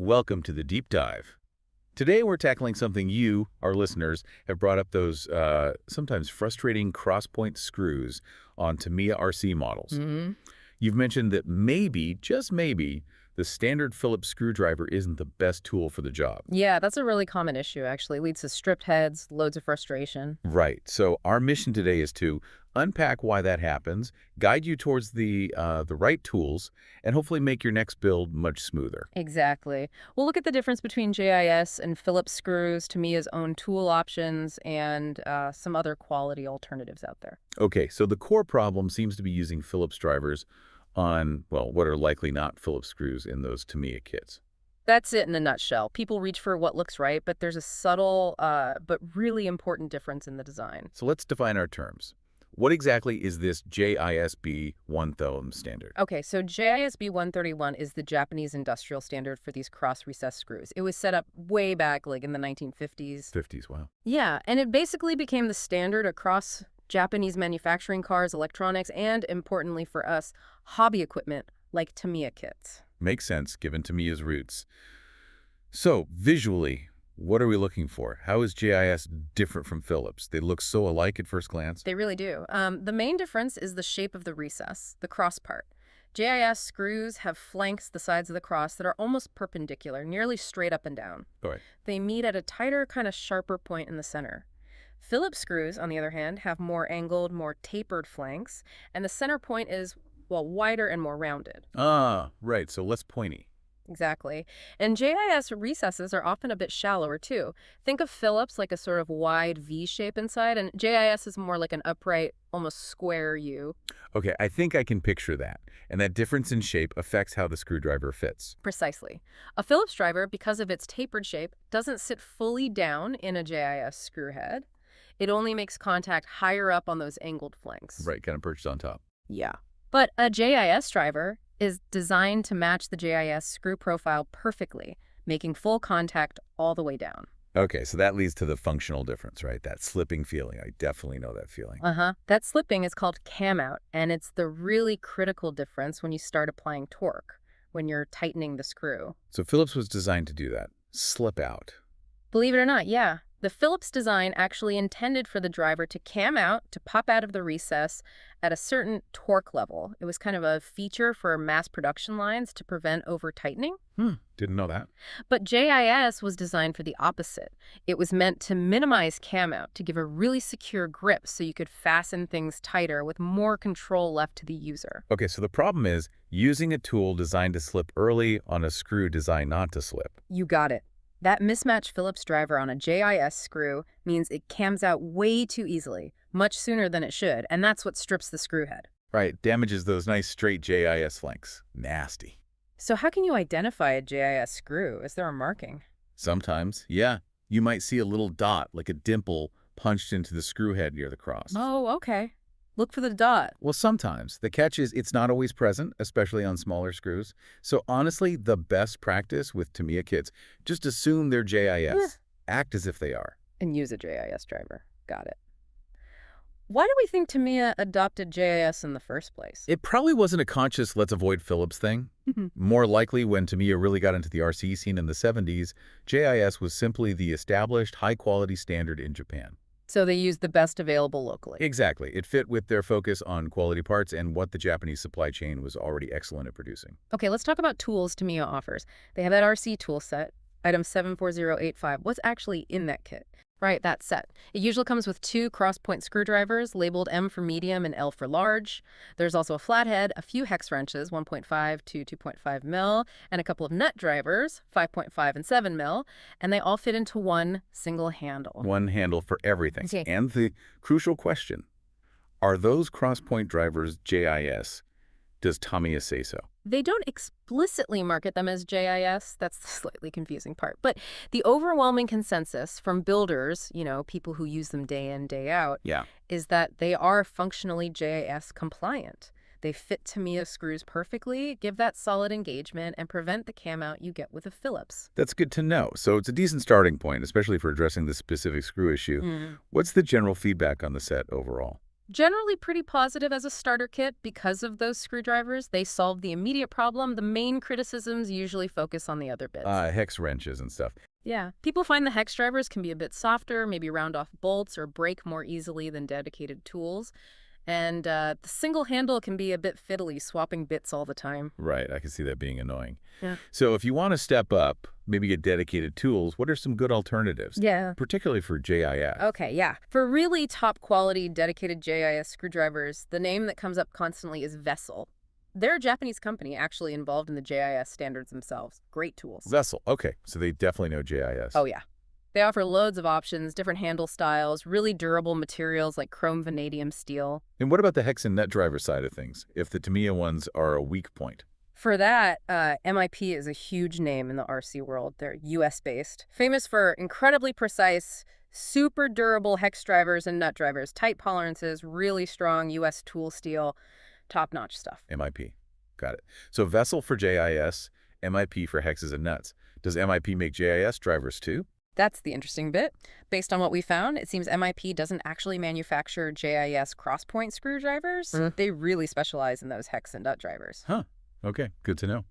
Welcome to the Deep Dive. Today we're tackling something you, our listeners, have brought up those sometimes frustrating cross-point screws on Tamiya RC models. hmm You've mentioned that maybe, just maybe, the standard Phillips screwdriver isn't the best tool for the job. Yeah, that's a really common issue, actually. Leads to stripped heads, loads of frustration. Right. So our mission today is to unpack why that happens, guide you towards the right tools, and hopefully make your next build much smoother. Exactly. We'll look at the difference between JIS and Phillips screws, Tamiya's own tool options, and some other quality alternatives out there. Okay, so the core problem seems to be using Phillips drivers on, well, what are likely not Phillips screws in those Tamiya kits. That's it in a nutshell. People reach for what looks right, but there's a subtle but really important difference in the design. So let's define our terms. What exactly is this JISB 1000 standard? Okay, so JISB 131 is the Japanese industrial standard for these cross-recessed screws. It was set up way back, like in the 1950s. 50s, wow. Yeah, and it basically became the standard across Japanese manufacturing cars, electronics, and importantly for us, hobby equipment like Tamiya kits. Makes sense given Tamiya's roots. So, visually, what are we looking for? How is JIS different from Phillips? They look so alike at first glance. They really do. The main difference is the shape of the recess, the cross part. JIS screws have flanks the sides of the cross that are almost perpendicular, nearly straight up and down. All right. They meet at a tighter, kind of sharper point in the center. Phillips screws, on the other hand, have more angled, more tapered flanks, and the center point is, well, wider and more rounded. Ah, right, so less pointy. Exactly. And JIS recesses are often a bit shallower, too. Think of Phillips like a sort of wide V shape inside, and JIS is more like an upright, almost square U. Okay, I think I can picture that. And that difference in shape affects how the screwdriver fits. Precisely. A Phillips driver, because of its tapered shape, doesn't sit fully down in a JIS screw head. It only makes contact higher up on those angled flanks. Right, kind of perched on top. Yeah. But a JIS driver is designed to match the JIS screw profile perfectly, making full contact all the way down. Okay, so that leads to the functional difference, right? That slipping feeling. I definitely know that feeling. That slipping is called cam out, and it's the really critical difference when you start applying torque, when you're tightening the screw. So Phillips was designed to do that. Slip out. Believe it or not, yeah. The Phillips design actually intended for the driver to cam out, to pop out of the recess at a certain torque level. It was kind of a feature for mass production lines to prevent over-tightening. Didn't know that. But JIS was designed for the opposite. It was meant to minimize cam out, to give a really secure grip so you could fasten things tighter with more control left to the user. Okay, so the problem is using a tool designed to slip early on a screw designed not to slip. You got it. That mismatched Phillips driver on a JIS screw means it cams out way too easily, much sooner than it should, and that's what strips the screw head. Right, damages those nice straight JIS flanks. Nasty. So how can you identify a JIS screw? Is there a marking? Sometimes, yeah. You might see a little dot, like a dimple, punched into the screw head near the cross. Oh, okay. Look for the dot. Well, sometimes. The catch is it's not always present, especially on smaller screws. So honestly, the best practice with Tamiya kits, just assume they're JIS. Yeah. Act as if they are. And use a JIS driver. Got it. Why do we think Tamiya adopted JIS in the first place? It probably wasn't a conscious let's avoid Phillips thing. More likely, when Tamiya really got into the RC scene in the 70s, JIS was simply the established high-quality standard in Japan. So they used the best available locally. Exactly. It fit with their focus on quality parts and what the Japanese supply chain was already excellent at producing. Okay, let's talk about tools Tamiya offers. They have that RC tool set, item 74085. What's actually in that kit? Right, that set. It usually comes with 2 cross-point screwdrivers, labeled M for medium and L for large. There's also a flathead, a few hex wrenches, 1.5 to 2.5 mil, and a couple of nut drivers, 5.5 and 7 mil, and they all fit into one single handle. One handle for everything. Okay. And the crucial question, are those cross-point drivers JIS? Does Tamiya say so? They don't explicitly market them as JIS. That's the slightly confusing part. But the overwhelming consensus from builders, people who use them day in, day out, Yeah. is that they are functionally JIS compliant. They fit Tamiya screws perfectly, give that solid engagement, and prevent the cam out you get with a Phillips. That's good to know. So it's a decent starting point, especially for addressing this specific screw issue. What's the general feedback on the set overall? Generally pretty positive as a starter kit because of those screwdrivers. They solve the immediate problem. The main criticisms usually focus on the other bits. Hex wrenches and stuff. Yeah, people find the hex drivers can be a bit softer, maybe round off bolts or break more easily than dedicated tools. And the single handle can be a bit fiddly, swapping bits all the time. Right, I can see that being annoying. Yeah. So if you want to step up, maybe get dedicated tools, what are some good alternatives? Yeah. Particularly for JIS. Okay, yeah. For really top quality dedicated JIS screwdrivers, the name that comes up constantly is Vessel. They're a Japanese company actually involved in the JIS standards themselves. Great tools. Vessel, okay, so they definitely know JIS. Oh, yeah. They offer loads of options, different handle styles, really durable materials like chrome vanadium steel. And what about the hex and nut driver side of things, if the Tamiya ones are a weak point? For that, MIP is a huge name in the RC world. They're US-based, famous for incredibly precise, super durable hex drivers and nut drivers, tight tolerances, really strong US tool steel, top-notch stuff. MIP, got it. So Vessel for JIS, MIP for hexes and nuts. Does MIP make JIS drivers too? That's the interesting bit. Based on what we found, it seems MIP doesn't actually manufacture JIS cross-point screwdrivers. They really specialize in those hex and nut drivers. Huh. Okay, good to know.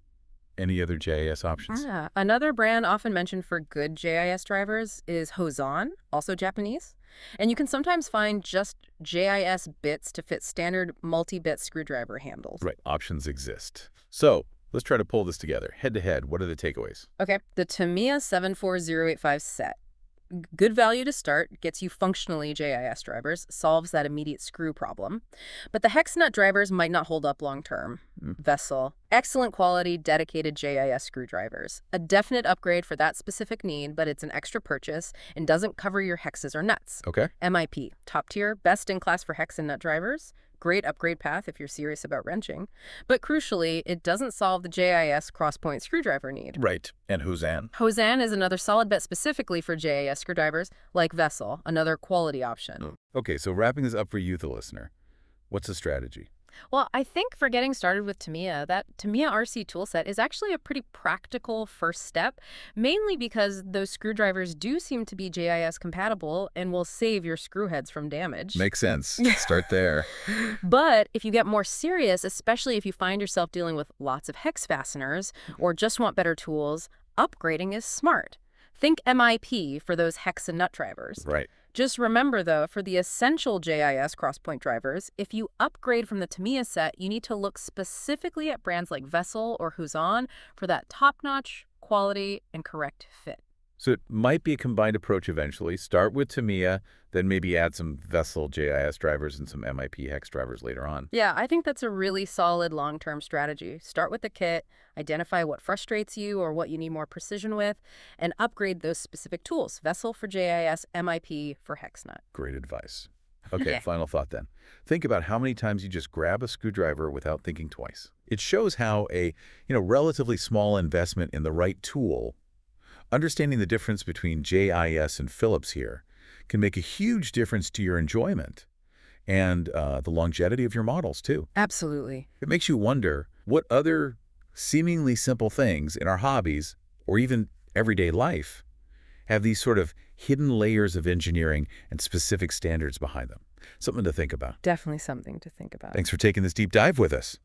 Any other JIS options? Yeah. Another brand often mentioned for good JIS drivers is Hosan, also Japanese. And you can sometimes find just JIS bits to fit standard multi-bit screwdriver handles. Right, options exist. So let's try to pull this together. Head-to-head, what are the takeaways? Okay, the Tamiya 74085 set. Good value to start, gets you functionally JIS drivers, solves that immediate screw problem. But the hex nut drivers might not hold up long term. Vessel, excellent quality, dedicated JIS screwdrivers. A definite upgrade for that specific need, but it's an extra purchase and doesn't cover your hexes or nuts. Okay. MIP, top tier, best in class for hex and nut drivers. Great upgrade path if you're serious about wrenching. But crucially, it doesn't solve the JIS cross-point screwdriver need. Right. And Hosan? Hosan is another solid bet specifically for JIS screwdrivers, like Vessel, another quality option. Okay, so wrapping this up for you, the listener, what's the strategy? Well, I think for getting started with Tamiya, that Tamiya RC toolset is actually a pretty practical first step, mainly because those screwdrivers do seem to be JIS compatible and will save your screw heads from damage. Makes sense. Start there. But if you get more serious, especially if you find yourself dealing with lots of hex fasteners or just want better tools, upgrading is smart. Think MIP for those hex and nut drivers. Right. Just remember, though, for the essential JIS crosspoint drivers, if you upgrade from the Tamiya set, you need to look specifically at brands like Vessel or Hosan for that top-notch quality and correct fit. So it might be a combined approach eventually. Start with Tamiya, then maybe add some Vessel JIS drivers and some MIP hex drivers later on. Yeah, I think that's a really solid long-term strategy. Start with the kit, identify what frustrates you or what you need more precision with, and upgrade those specific tools. Vessel for JIS, MIP for hex nut. Great advice. Okay, final thought then. Think about how many times you just grab a screwdriver without thinking twice. It shows how a relatively small investment in the right tool, understanding the difference between JIS and Phillips here, can make a huge difference to your enjoyment and the longevity of your models, too. Absolutely. It makes you wonder what other seemingly simple things in our hobbies or even everyday life have these sort of hidden layers of engineering and specific standards behind them. Something to think about. Definitely something to think about. Thanks for taking this deep dive with us.